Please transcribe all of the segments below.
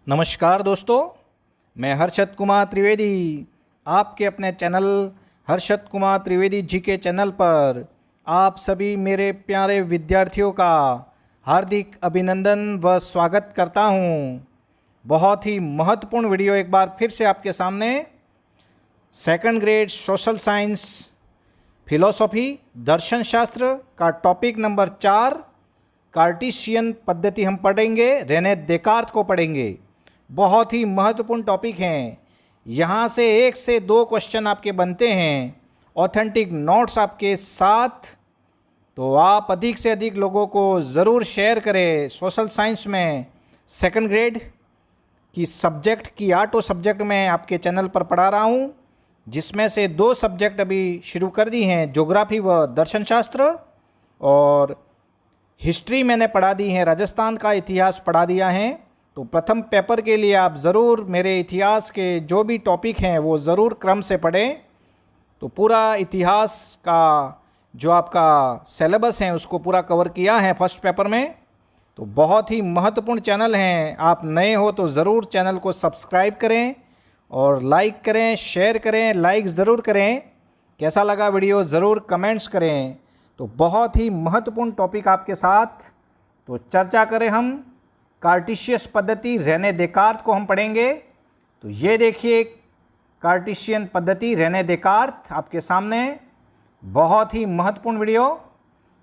नमस्कार दोस्तों, मैं हर्षद कुमार त्रिवेदी आपके अपने चैनल हर्षद कुमार त्रिवेदी जी के चैनल पर आप सभी मेरे प्यारे विद्यार्थियों का हार्दिक अभिनंदन व स्वागत करता हूं। बहुत ही महत्वपूर्ण वीडियो एक बार फिर से आपके सामने। Second grade social science philosophy दर्शन शास्त्र का टॉपिक नंबर 4 कार्टेशियन पद्धति हम पढ़ेंगे। रेने देकार्त को पढ़ेंगे। बहुत ही महत्वपूर्ण टॉपिक हैं। यहाँ से 1 से 2 क्वेश्चन आपके बनते हैं ऑथेंटिक नोट्स आपके साथ। तो आप अधिक से अधिक लोगों को ज़रूर शेयर करें। सोशल साइंस में सेकंड ग्रेड की सब्जेक्ट की 8 सब्जेक्ट में आपके चैनल पर पढ़ा रहा हूँ, जिसमें से 2 सब्जेक्ट अभी शुरू कर दी हैं, ज्योग्राफी व दर्शन शास्त्र, और हिस्ट्री मैंने पढ़ा दी है, राजस्थान का इतिहास पढ़ा दिया है। तो प्रथम पेपर के लिए आप ज़रूर मेरे इतिहास के जो भी टॉपिक हैं वो ज़रूर क्रम से पढ़ें। तो पूरा इतिहास का जो आपका सिलेबस है उसको पूरा कवर किया है फर्स्ट पेपर में। तो बहुत ही महत्वपूर्ण चैनल हैं। आप नए हो तो ज़रूर चैनल को सब्सक्राइब करें और लाइक करें, शेयर करें, लाइक ज़रूर करें। कैसा लगा वीडियो ज़रूर कमेंट्स करें। तो बहुत ही महत्वपूर्ण टॉपिक आपके साथ। तो चर्चा करें हम कार्टेशियस पद्धति रेने देकार्त को हम पढ़ेंगे। तो ये देखिए कार्टेशियन पद्धति रेने देकार्त आपके सामने। बहुत ही महत्वपूर्ण वीडियो।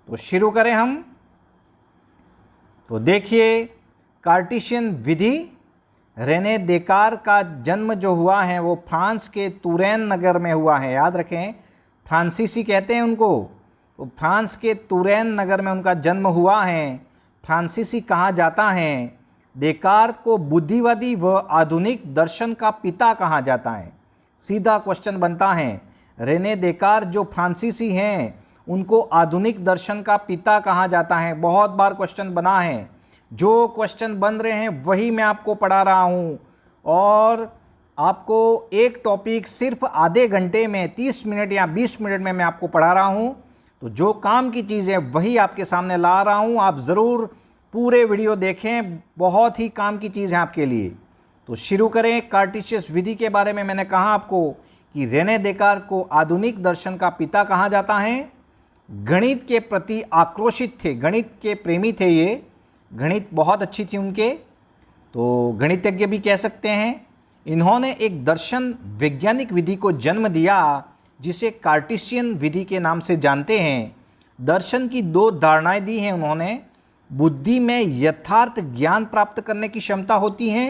तो शुरू करें हम। तो देखिए कार्टेशियन विधि। रेने देकार्त का जन्म जो हुआ है वो फ्रांस के तुरैन नगर में हुआ है। याद रखें, फ्रांसीसी कहते हैं उनको। तो फ्रांस के तुरैन नगर में उनका जन्म हुआ है। फ्रांसीसी कहा जाता है। देकार्त को बुद्धिवादी व आधुनिक दर्शन का पिता कहा जाता है। सीधा क्वेश्चन बनता है, रेने देकार्त जो फ्रांसीसी हैं उनको आधुनिक दर्शन का पिता कहा जाता है। बहुत बार क्वेश्चन बना है। जो क्वेश्चन बन रहे हैं वही मैं आपको पढ़ा रहा हूँ, और आपको एक टॉपिक सिर्फ आधे घंटे में 30 मिनट या 20 मिनट में मैं आपको पढ़ा रहा हूँ। तो जो काम की चीज़ है वही आपके सामने ला रहा हूँ। आप ज़रूर पूरे वीडियो देखें, बहुत ही काम की चीज़ है आपके लिए। तो शुरू करें। कार्टेशियस विधि के बारे में मैंने कहा आपको कि रेने देकार्त को आधुनिक दर्शन का पिता कहा जाता है। गणित के प्रति आक्रोशित थे, गणित के प्रेमी थे ये। गणित बहुत अच्छी थी उनके, तो गणितज्ञ भी कह सकते हैं। इन्होंने एक दर्शन वैज्ञानिक विधि को जन्म दिया जिसे कार्टेशियन विधि के नाम से जानते हैं। दर्शन की 2 धारणाएं दी हैं उन्होंने। बुद्धि में यथार्थ ज्ञान प्राप्त करने की क्षमता होती है।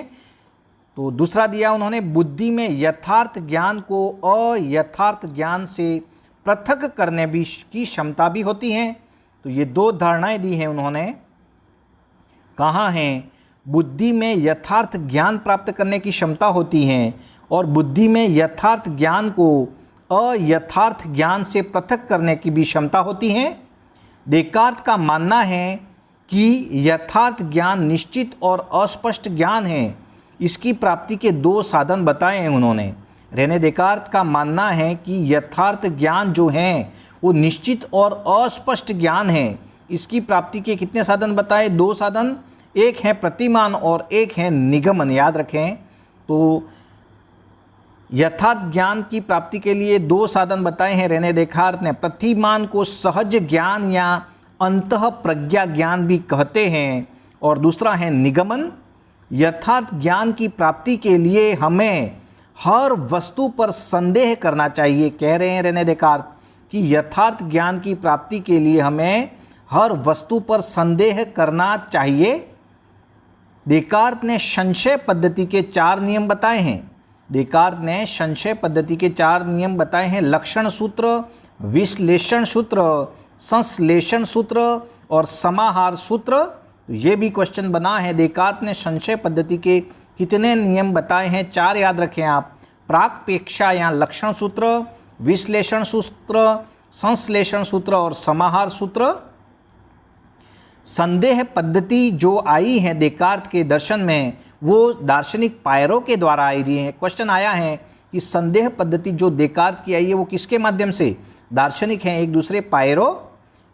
तो दूसरा दिया उन्होंने, बुद्धि में यथार्थ ज्ञान को अयथार्थ ज्ञान से पृथक करने भी की क्षमता भी होती है। तो ये 2 धारणाएं दी हैं उन्होंने। कहाँ हैं? बुद्धि में यथार्थ ज्ञान प्राप्त करने की क्षमता होती है और बुद्धि में यथार्थ ज्ञान को अयथार्थ ज्ञान से पृथक करने की भी क्षमता होती है। देकार्त का मानना है कि यथार्थ ज्ञान निश्चित और अस्पष्ट ज्ञान है। इसकी प्राप्ति के 2 साधन बताए हैं उन्होंने। रेने देकार्त का मानना है कि यथार्थ ज्ञान जो है वो निश्चित और अस्पष्ट ज्ञान है। इसकी प्राप्ति के कितने साधन बताए? 2 साधन। एक है प्रतिमान और एक है निगमन। याद रखें। तो यथार्थ ज्ञान की प्राप्ति के लिए 2 साधन बताए हैं रेने देकार्त ने। प्रतिमान को सहज ज्ञान या अंतः प्रज्ञा ज्ञान भी कहते हैं, और दूसरा है निगमन। यथार्थ ज्ञान की प्राप्ति के लिए हमें हर वस्तु पर संदेह करना चाहिए। कह रहे हैं रेने देकार्त कि यथार्थ ज्ञान की प्राप्ति के लिए हमें हर वस्तु पर संदेह करना चाहिए। देकार्त ने संशय पद्धति के 4 नियम बताए हैं। देकार्त ने संशय पद्धति के 4 नियम बताए हैं। लक्षण सूत्र, विश्लेषण सूत्र, संश्लेषण सूत्र और समाहार सूत्र। तो ये भी क्वेश्चन बना है। देकार्त ने संशय पद्धति के कितने नियम बताए हैं? 4 याद रखें आप। प्राक्पेक्षा या लक्षण सूत्र, विश्लेषण सूत्र, संश्लेषण सूत्र और समाहार सूत्र। संदेह पद्धति जो आई है देकार्त के दर्शन में वो दार्शनिक पायरो के द्वारा आई रही है। क्वेश्चन आया है कि संदेह पद्धति जो देकार्त की आई है वो किसके माध्यम से? दार्शनिक हैं एक दूसरे पायरो।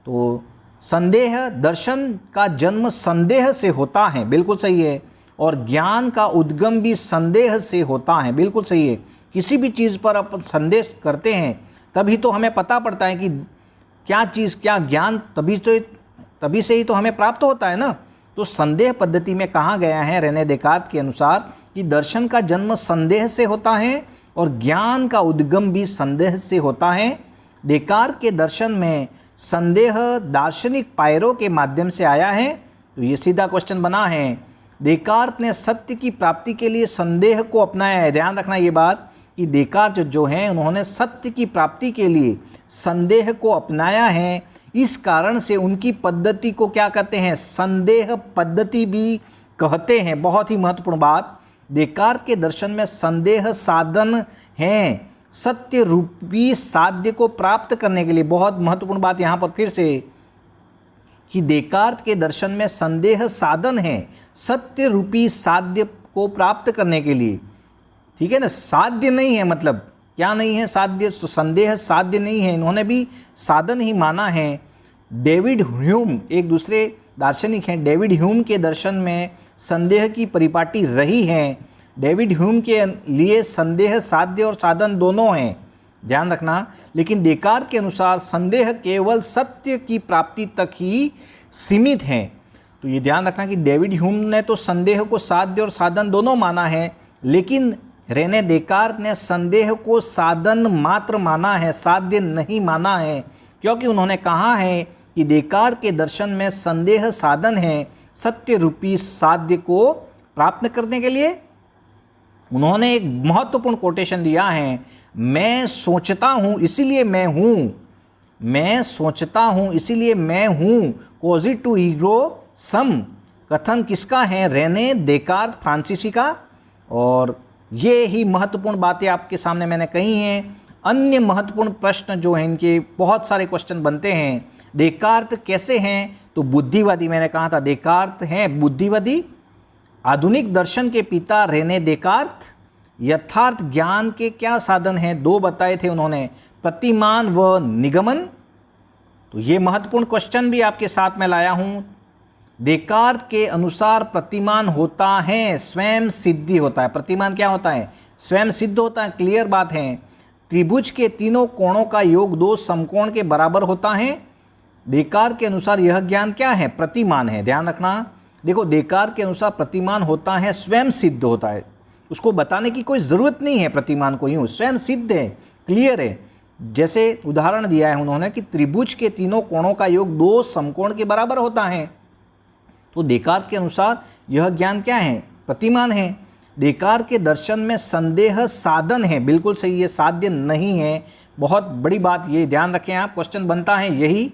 तो संदेह, दर्शन का जन्म संदेह से होता है, बिल्कुल सही है। और ज्ञान का उद्गम भी संदेह से होता है। बिल्कुल सही है। किसी भी चीज़ पर अपन संदेह करते हैं तभी तो हमें पता पड़ता है कि क्या चीज़, क्या ज्ञान, तभी से ही तो हमें प्राप्त होता है ना। तो संदेह पद्धति में कहा गया है रेने देकार्त के अनुसार कि दर्शन का जन्म संदेह से होता है और ज्ञान का उद्गम भी संदेह से होता है। देकार्त के दर्शन में संदेह दार्शनिक पायरों के माध्यम से आया है। तो ये सीधा क्वेश्चन बना है, देकार्त ने सत्य की प्राप्ति के लिए संदेह को अपनाया है। ध्यान रखना ये बात कि देकार्त जो हैं उन्होंने सत्य की प्राप्ति के लिए संदेह को अपनाया है। इस कारण से उनकी पद्धति को क्या कहते हैं, संदेह पद्धति भी कहते हैं। बहुत ही महत्वपूर्ण बात, देकार्त के दर्शन में संदेह साधन हैं सत्य रूपी साध्य को प्राप्त करने के लिए। बहुत महत्वपूर्ण बात यहाँ पर फिर से कि देकार्त के दर्शन में संदेह साधन है सत्य रूपी साध्य को प्राप्त करने के लिए। ठीक है ना, साध्य नहीं है, मतलब क्या नहीं है, साध्य, संदेह साध्य नहीं है, इन्होंने भी साधन ही माना है। डेविड ह्यूम एक दूसरे दार्शनिक हैं, डेविड ह्यूम के दर्शन में संदेह की परिपाटी रही है। डेविड ह्यूम के लिए संदेह साध्य और साधन दोनों हैं, ध्यान रखना। लेकिन देकार्त के अनुसार संदेह केवल सत्य की प्राप्ति तक ही सीमित है। तो ये ध्यान रखना कि डेविड ह्यूम ने तो संदेह को साध्य और साधन दोनों माना है, लेकिन रेने देकार्त ने संदेह को साधन मात्र माना है, साध्य नहीं माना है। क्योंकि उन्होंने कहा है कि देकार्त के दर्शन में संदेह साधन है सत्य रूपी साध्य को प्राप्त करने के लिए। उन्होंने एक महत्वपूर्ण कोटेशन दिया है, मैं सोचता हूँ इसीलिए मैं हूँ, मैं सोचता हूँ इसीलिए मैं हूँ, कोजिटो ईगो सम। कथन किसका है, रेने देकार्त फ्रांसीसी का। और ये ही महत्वपूर्ण बातें आपके सामने मैंने कही हैं। अन्य महत्वपूर्ण प्रश्न जो हैं, इनके बहुत सारे क्वेश्चन बनते हैं। देकार्त कैसे हैं, तो बुद्धिवादी, मैंने कहा था देकार्त हैं बुद्धिवादी। आधुनिक दर्शन के पिता रेने देकार्त। यथार्थ ज्ञान के क्या साधन हैं, दो बताए थे उन्होंने, प्रतिमान व निगमन। तो ये महत्वपूर्ण क्वेश्चन भी आपके साथ में लाया हूँ। देकार्त के अनुसार प्रतिमान होता है स्वयं सिद्धि होता है। प्रतिमान क्या होता है, स्वयं सिद्ध होता है, क्लियर बात है। त्रिभुज के तीनों कोणों का योग दो समकोण के बराबर होता है। देकार्त के अनुसार यह ज्ञान क्या है, प्रतिमान है। ध्यान रखना, देखो देकार्त के अनुसार प्रतिमान होता है स्वयं सिद्ध होता है, उसको बताने की कोई ज़रूरत नहीं है, प्रतिमान को यूँ स्वयं सिद्ध है, क्लियर है। जैसे उदाहरण दिया है उन्होंने कि त्रिभुज के तीनों कोणों का योग दो समकोण के बराबर होता है। तो देकार्त के अनुसार यह ज्ञान क्या है, प्रतिमान है। देकार्त के दर्शन में संदेह साधन है, बिल्कुल सही है, साध्य नहीं है। बहुत बड़ी बात ये ध्यान रखें आप, क्वेश्चन बनता है यही।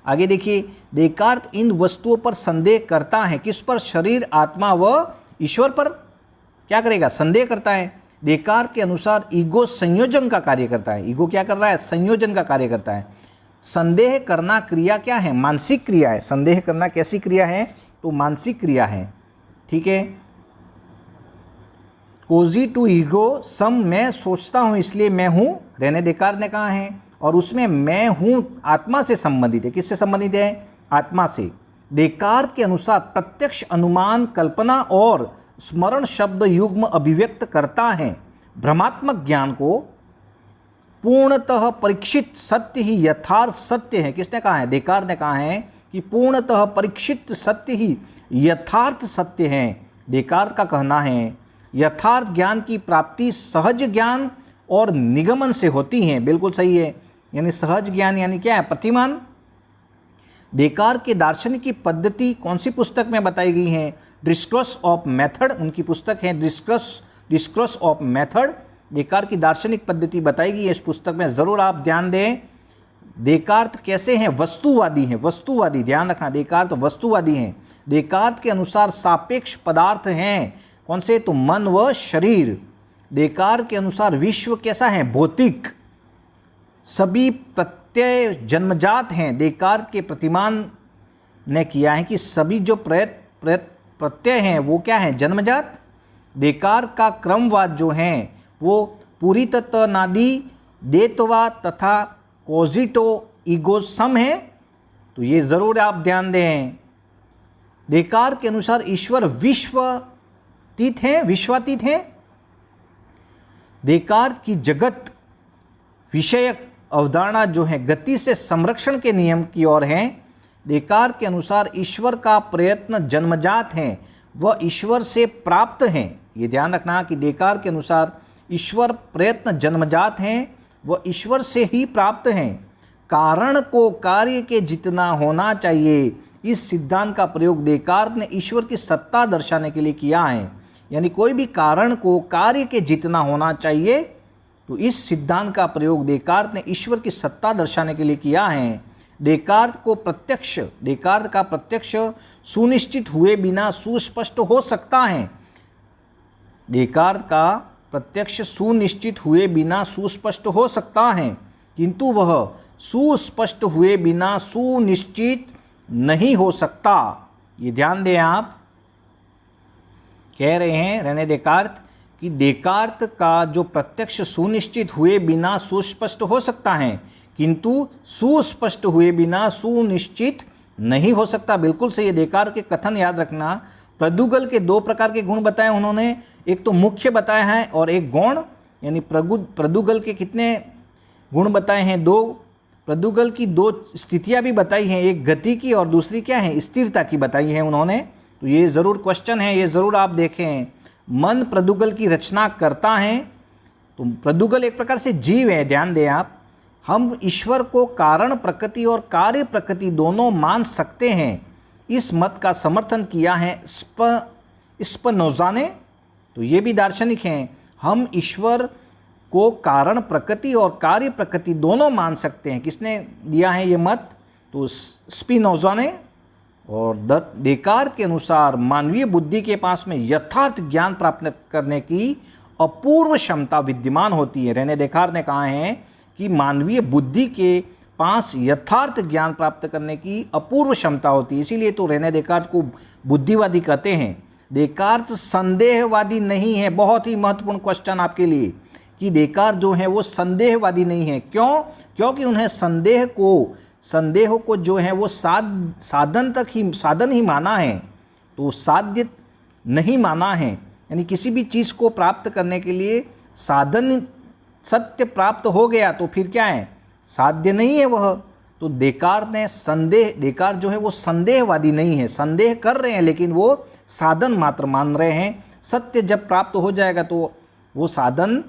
आगे देखिए, देकार्त इन वस्तुओं पर संदेह करता है, किस पर, शरीर, आत्मा व ईश्वर पर क्या करेगा, संदेह करता है। देकार्त के अनुसार ईगो संयोजन का कार्य करता है। ईगो क्या कर रहा है, संयोजन का कार्य करता है। संदेह करना क्रिया क्या है, मानसिक क्रिया है। संदेह करना कैसी क्रिया है, तो मानसिक क्रिया है। ठीक है, कोजिटो ईगो सम, मैं सोचता हूँ इसलिए मैं हूँ, रेने देकार्त ने कहा है। और उसमें मैं हूँ आत्मा से संबंधित है। किससे संबंधित है, आत्मा से। देकार्त के अनुसार प्रत्यक्ष, अनुमान, कल्पना और स्मरण शब्द युग्म अभिव्यक्त करता है। भ्रमात्मक ज्ञान को पूर्णतः परीक्षित सत्य ही यथार्थ सत्य है। किसने कहा है, देकार्त ने कहा है कि पूर्णतः परीक्षित सत्य ही यथार्थ सत्य है। देकार्त का कहना है यथार्थ ज्ञान की प्राप्ति सहज ज्ञान और निगमन से होती है। बिल्कुल सही है, यानी सहज ज्ञान यानी क्या है, प्रतिमान। देकार्त के दार्शनिक की पद्धति कौन सी पुस्तक में बताई गई है, डिस्कोर्स ऑफ मेथड, उनकी पुस्तक है डिस्कोर्स ऑफ मेथड। देकार्त की दार्शनिक पद्धति बताई गई है इस पुस्तक में, ज़रूर आप ध्यान दें। देकार्त कैसे हैं, वस्तुवादी हैं, वस्तुवादी, ध्यान रखना, देकार्त वस्तुवादी हैं। देकार्त के अनुसार सापेक्ष पदार्थ हैं, कौन से, तो मन व शरीर। देकार्त के अनुसार विश्व कैसा है, भौतिक। सभी प्रत्यय जन्मजात हैं। देकार्त के प्रतिमान ने किया है कि सभी जो प्रत्यय हैं वो क्या है, जन्मजात। देकार्त का क्रमवाद जो है वो पूरी तत्वनादी, द्वैतवाद तथा कोजिटो ईगो सम है। तो ये ज़रूर आप ध्यान दें। देकार्त के अनुसार ईश्वर विश्व तीत हैं, विश्वातीत हैं। देकार्त की जगत विषयक अवधारणा जो है गति से संरक्षण के नियम की ओर है। देकार्त के अनुसार ईश्वर का प्रयत्न जन्मजात है, वह ईश्वर से प्राप्त है। ये ध्यान रखना कि देकार्त के अनुसार ईश्वर प्रयत्न जन्मजात हैं, वह ईश्वर से ही प्राप्त हैं। कारण को कार्य के जितना होना चाहिए, इस सिद्धांत का प्रयोग देकार्त ने ईश्वर की सत्ता दर्शाने के लिए किया है। यानी कोई भी कारण को कार्य के जितना होना चाहिए, तो इस सिद्धांत का प्रयोग देकार्त ने ईश्वर की सत्ता दर्शाने के लिए किया है। देकार्त का प्रत्यक्ष सुनिश्चित हुए बिना सुस्पष्ट हो सकता है। देकार्त का प्रत्यक्ष सुनिश्चित हुए बिना सुस्पष्ट हो सकता है, किंतु वह सुस्पष्ट हुए बिना सुनिश्चित नहीं हो सकता। ये ध्यान दें आप, कह रहे हैं रेने देकार्त कि देकार्त का जो प्रत्यक्ष सुनिश्चित हुए बिना सुस्पष्ट हो सकता है, किंतु सुस्पष्ट हुए बिना सुनिश्चित नहीं हो सकता। बिल्कुल सही है। देकार्त के कथन याद रखना। प्रदुगल के दो प्रकार के गुण बताए उन्होंने, एक तो मुख्य बताया है और एक गौण। यानी प्रदुगल के कितने गुण बताए हैं? दो। प्रदुगल की दो स्थितियां भी बताई हैं, एक गति की और दूसरी क्या है? स्थिरता की बताई है उन्होंने। तो ये ज़रूर क्वेश्चन है, ये ज़रूर आप देखें। मन प्रदुगल की रचना करता है। तो प्रदुगल एक प्रकार से जीव है, ध्यान दें आप। हम ईश्वर को कारण प्रकृति और कार्य प्रकृति दोनों मान सकते हैं, इस मत का समर्थन किया है स्पिनोज़ा ने। तो ये भी दार्शनिक हैं। हम ईश्वर को कारण प्रकृति और कार्य प्रकृति दोनों मान सकते हैं। किसने दिया है ये मत? तो स्पिनोज़ा ने। और देकार्त के अनुसार मानवीय बुद्धि के पास में यथार्थ ज्ञान प्राप्त करने की अपूर्व क्षमता विद्यमान होती है। रेने देकार्त ने कहा है कि मानवीय बुद्धि के पास यथार्थ ज्ञान प्राप्त करने की अपूर्व क्षमता होती है। इसीलिए तो रेने देकार्त को बुद्धिवादी कहते हैं। देकार्त संदेहवादी नहीं है। बहुत ही महत्वपूर्ण क्वेश्चन आपके लिए कि देकार्त जो है वो संदेहवादी नहीं है। क्यों? क्योंकि उन्हें संदेह को जो है वो साधन ही माना है, तो साध्य नहीं माना है। यानी किसी भी चीज़ को प्राप्त करने के लिए साधन सत्य प्राप्त हो गया तो फिर क्या है? साध्य नहीं है वह। तो देकार्त जो है वो संदेहवादी नहीं है। संदेह कर रहे हैं लेकिन वो साधन मात्र मान रहे हैं। सत्य जब प्राप्त हो जाएगा तो वो साधन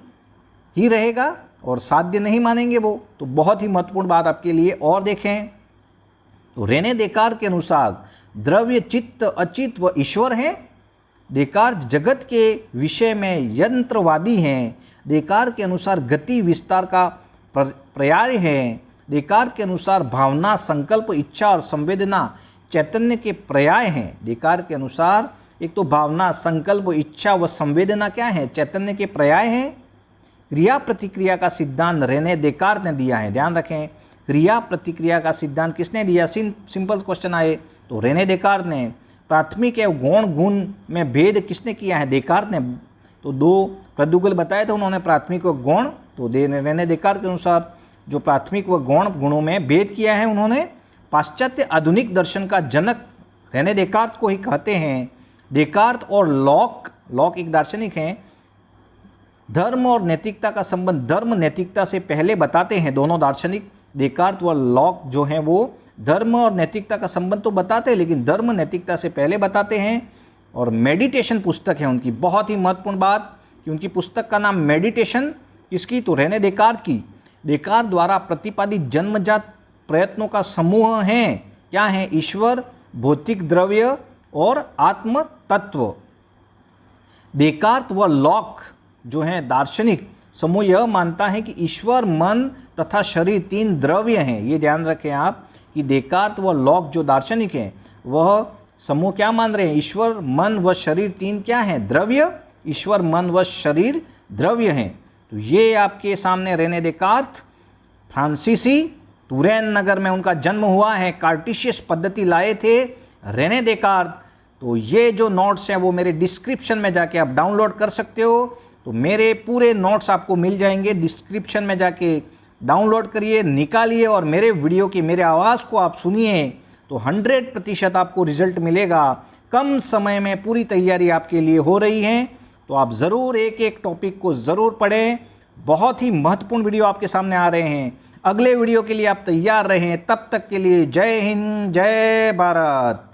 ही रहेगा और साध्य नहीं मानेंगे वो। तो बहुत ही महत्वपूर्ण बात आपके लिए। और देखें तो रेने देकार्त के अनुसार द्रव्य, चित्त, अचित व ईश्वर है। देकार्त जगत के विषय में यंत्रवादी हैं। देकार्त के अनुसार गति विस्तार का पर्याय है। देकार्त के अनुसार भावना, संकल्प, इच्छा और संवेदना चैतन्य के पर्याय हैं। देकार्त के अनुसार एक तो भावना, संकल्प, इच्छा व संवेदना क्या है? चैतन्य के पर्याय हैं। क्रिया प्रतिक्रिया का सिद्धांत रेने देकार्त ने दिया है। ध्यान रखें, क्रिया प्रतिक्रिया का सिद्धांत किसने दिया? सिंपल क्वेश्चन आए तो रेने देकार्त ने। प्राथमिक एवं गौण गुण में भेद किसने किया है? देकार्त ने। तो दो प्रदुगल बताए थे उन्होंने, प्राथमिक व गौण। तो रेने देकार्त के अनुसार जो प्राथमिक व गौण गुणों में भेद किया है उन्होंने। पाश्चात्य आधुनिक दर्शन का जनक रेने देकार्त को ही कहते हैं। देकार्त और लॉक एक दार्शनिक हैं। धर्म और नैतिकता का संबंध धर्म नैतिकता से पहले बताते हैं दोनों दार्शनिक। देकार्त व लॉक जो हैं वो धर्म और नैतिकता का संबंध तो बताते हैं लेकिन धर्म नैतिकता से पहले बताते हैं। और मेडिटेशन पुस्तक है उनकी। बहुत ही महत्वपूर्ण बात कि उनकी पुस्तक का नाम मेडिटेशन, किसकी? तो रेने देकार्त की। देकार्त द्वारा प्रतिपादित जन्मजात प्रयत्नों का समूह है। क्या है? ईश्वर, भौतिक द्रव्य और आत्म तत्व। देकार्त व लॉक जो है दार्शनिक समूह यह मानता है कि ईश्वर, मन तथा शरीर तीन द्रव्य हैं। ये ध्यान रखें आप कि देकार्त व लॉक जो दार्शनिक हैं वह समूह क्या मान रहे हैं? ईश्वर, मन व शरीर तीन क्या हैं? द्रव्य। ईश्वर, मन व शरीर द्रव्य हैं। तो ये आपके सामने रेने देकार्त, फ्रांसीसी, तुरैन नगर में उनका जन्म हुआ है। कार्टेशियस पद्धति लाए थे रेने देकार्त। तो ये जो नोट्स हैं वो मेरे डिस्क्रिप्शन में जाके आप डाउनलोड कर सकते हो। तो मेरे पूरे नोट्स आपको मिल जाएंगे, डिस्क्रिप्शन में जाके डाउनलोड करिए, निकालिए और मेरे वीडियो की, मेरे आवाज़ को आप सुनिए तो 100% आपको रिजल्ट मिलेगा। कम समय में पूरी तैयारी आपके लिए हो रही है। तो आप ज़रूर एक एक टॉपिक को ज़रूर पढ़ें। बहुत ही महत्वपूर्ण वीडियो आपके सामने आ रहे हैं। अगले वीडियो के लिए आप तैयार रहें। तब तक के लिए जय हिंद, जय भारत।